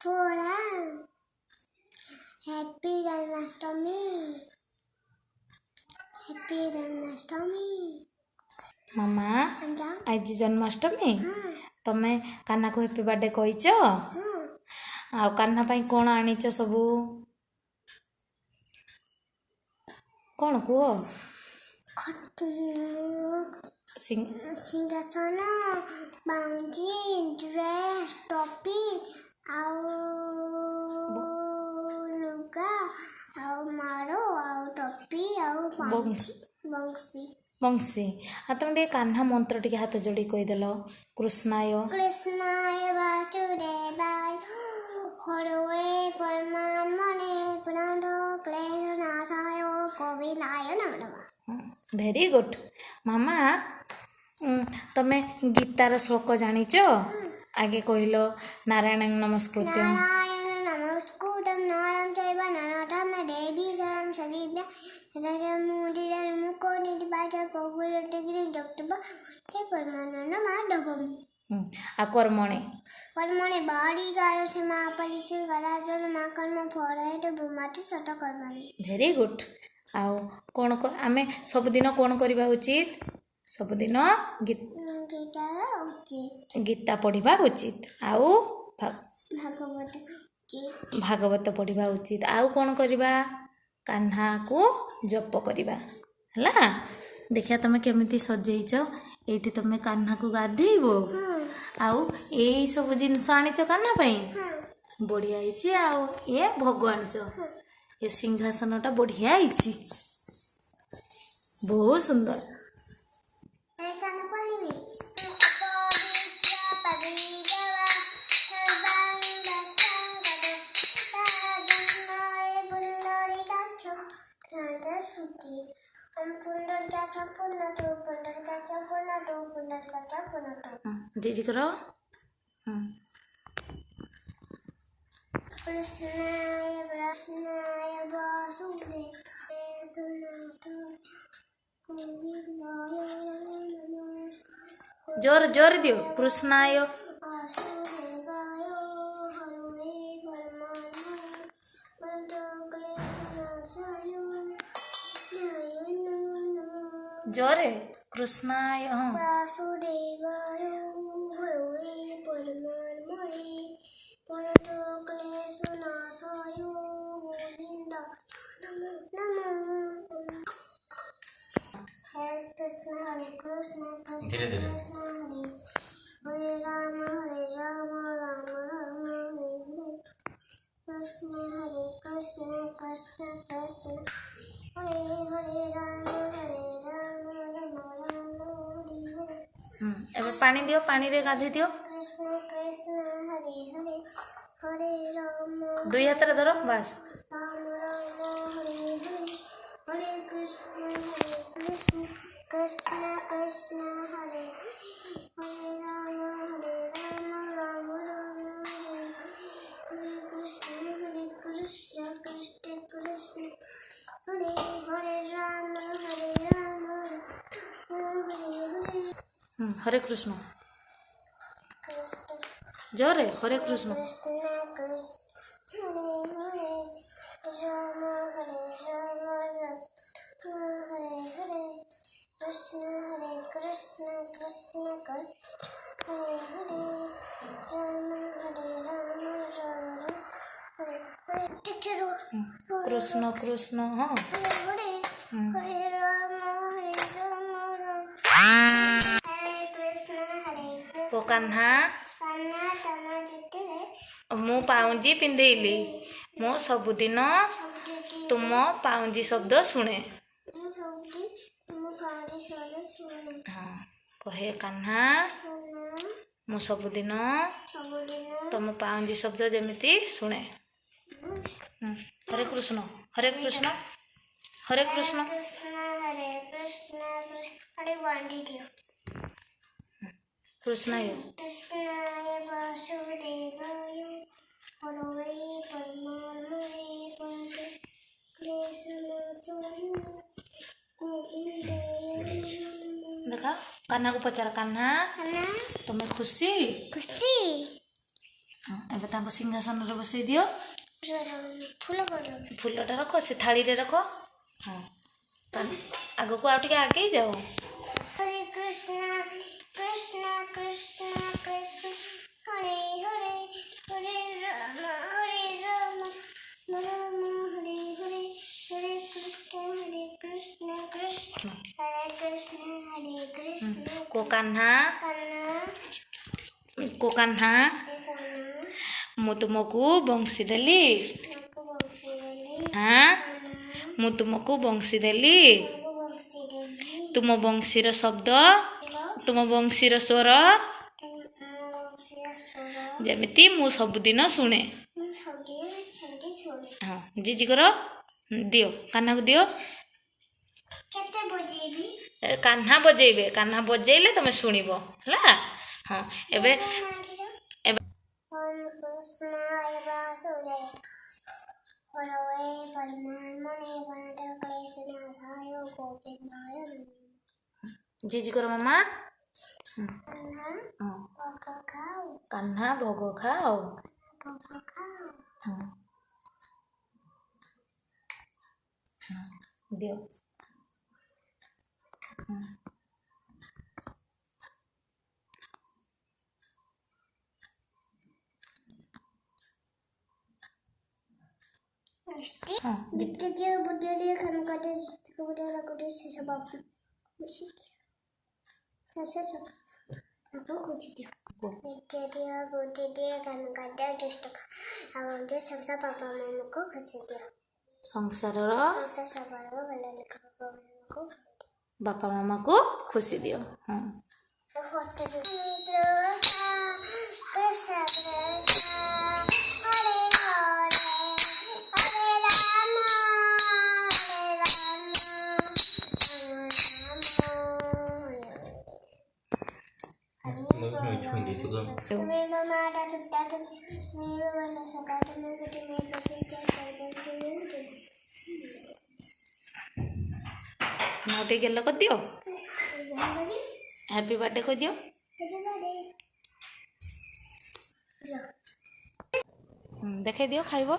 थोड़ा हैप्पी जन्माष्टमी मामा आज जन्माष्टमी तमे कान्हा को हैप्पी बर्थडे कहिच आ कान्हा पई कोन आनिच सबू कोन को सिंहासन बाउंजी ड्रेस टोपी आउ लुगा आउ मारो आउ टोपी आउ बंसी बंसी आ तुम टे कान्हा मंत्र टे हाथ जोड़ी कहि देलो कृष्णाय वासुदेवाय हरवे परमात्मने प्रणतो क्लेशनाशाय गोविंदाय नमः नमः। वेरी गुड मामा तमे गीतार श्लोक जानिच आगे कहिलो नारायण नमस्कृत्यम नारायण नमस्कृतं नरं चैव नरोत्तमं देवी सरं सदिव्या तदमुदिरं मुकोनिधिपाच पौगुलटिगिरि जक्तवा हे परमानंद माधवम। आ कर्मणे बाड़ी गार सीमा परिचय गलाजल माकर्म फरायत भूमाति सत कर्मणि। वेरी गुड आओ कोन को आमे सब दिन कोन करबा उचित सब दिन गीता पढ़िबा उचित आउ भागवत पढ़िबा उचित आउ कोन करबा कान्हा को जप करबा हला। देखिया तमे केमिति सजेइछ एठी तमे कान्हा को गाधेइबो आउ एई सब जिंस आनिछ कान्हा पई बढ़िया आइछि आउ ए भगवान छ ए सिंहासनटा बढ़िया आइछि बहुत सुंदर। जी करो कृष्णाय वासुदेवाय जोर जोर दियो कृष्णाय जोरे कृष्णाय वासुदेवाय हरवे परमात्मने प्रणतो क्लेशनाशाय गोविंदाय नमो नमः। हरे कृष्ण कृष्ण कृष्ण हरे राम राम राम हरे हरे कृष्ण कृष्ण कृष्ण हरे हरे राम राम राम हरे हरे। एबे पानी दियो पानी रे गाधे दियो कृष्ण कृष्ण हरे हरे हरे राम दुई हाथ रे धरो बस राम राम हरे हरे हरे कृष्ण कृष्ण कृष्ण हरे हरे राम राम राम हरे हरे कृष्ण कृष्ण कृष्ण हरे हरे राम हरे हरे कृष्ण कृष्ण जोरे हरे कृष्ण कृष्ण हरे हरे राम हरे हरे कृष्ण कृष्ण हरे हरे राम हरे हरे कृष्ण कृष्ण हाँ हरे हरे राम हरे कृष्ण ओ कान्हा कान्हा तमा जितले मु पाउंजी पिंधेली मु सबुदिन तुम पाउंजी शब्द शुणे हाँ कहे कान्हा मु सबुदिन तुम पाउंजी शब्द जमिति शुणे। हरे कृष्ण हरे कृष्ण हरे कृष्ण हरे कृष्ण हरे वांडी दियो कृष्णाय कृष्णाय वासुदेवाय हरवे परमात्मने प्रणतो क्लेशनाशाय गोविंदाय नमः। देखा कान्हा को पचार कान्हा तुम्हें खुशी खुशी ଏବେ ତାଙ୍କ ସିଂହାସନରେ ବସେଇ ଦିଅ। ଫୁଲଟା ରଖ ସେ ଥାଳିରେ ରଖ। ହଁ ଆଗକୁ ଆଉ ଟିକେ ଆଗେଇ ଯାଅ। ହରେ କୃଷ୍ଣ କୃଷ୍ଣ କୃଷ୍ଣ କୃଷ୍ଣ ହରେ ହରେ ହରେ ରାମ ରାମ ହରେ ହରେ ହରେ କୃଷ୍ଣ କୃଷ୍ଣ ହରେ କୃଷ୍ଣ କୋ କାହ୍ନା ମୁଁ ତୁମକୁ ବଂଶୀ ଦେଲି। ହଁ ମୁଁ ତୁମକୁ ବଂଶୀ ଦେଲି। ତୁମ ବଂଶୀର ଶବ୍ଦ ତୁମ ବଂଶୀର ସ୍ୱର ଯେମିତି ମୁଁ ସବୁଦିନ ଶୁଣେ। ହଁ ଜିଜି କର ଦିଅ କାହ୍ନାକୁ ଦିଅ। କାହ୍ନା ବଜେଇବେ। କାହ୍ନା ବଜେଇଲେ ତମେ ଶୁଣିବ ହେଲା। ହଁ ଏବେ ଜିଜି କର ମାମା। କାହ୍ନା ଭୋଗ ଖାଅ। ଦିଅ। ସଂସାରର ବାପା ମାମାକୁ ଖୁସି ଦିଅ। ହଁ ଟିକେ ଗେଲ କରିଦିଅ। ହ୍ୟାପି ବାର୍ଥଡେ କହିଦିଅ। ଦେଖେଇ ଦିଅ ଖାଇବ।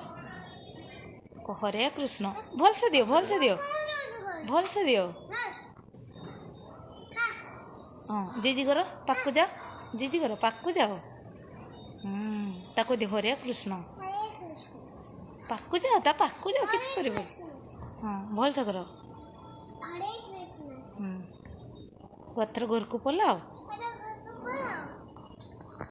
ହରେ କୃଷ୍ଣ ଭଲସେ ଦିଅ ଭଲସେ ଦିଅ ଭଲସେ ଦିଅ। ହଁ ଜିଜି କର ପାଖକୁ ଯାଅ। ଜିଜି କର ପାଖକୁ ଯାଅ। ତାକୁ ଦିଅ ହରେ କୃଷ୍ଣ। ପାଖକୁ ଯାଅ ତା ପାଖକୁ ଯାଅ କିଛି କରିବ। ହଁ ଭଲସେ କର। ଏଥର ଘରକୁ ପଳାଅ।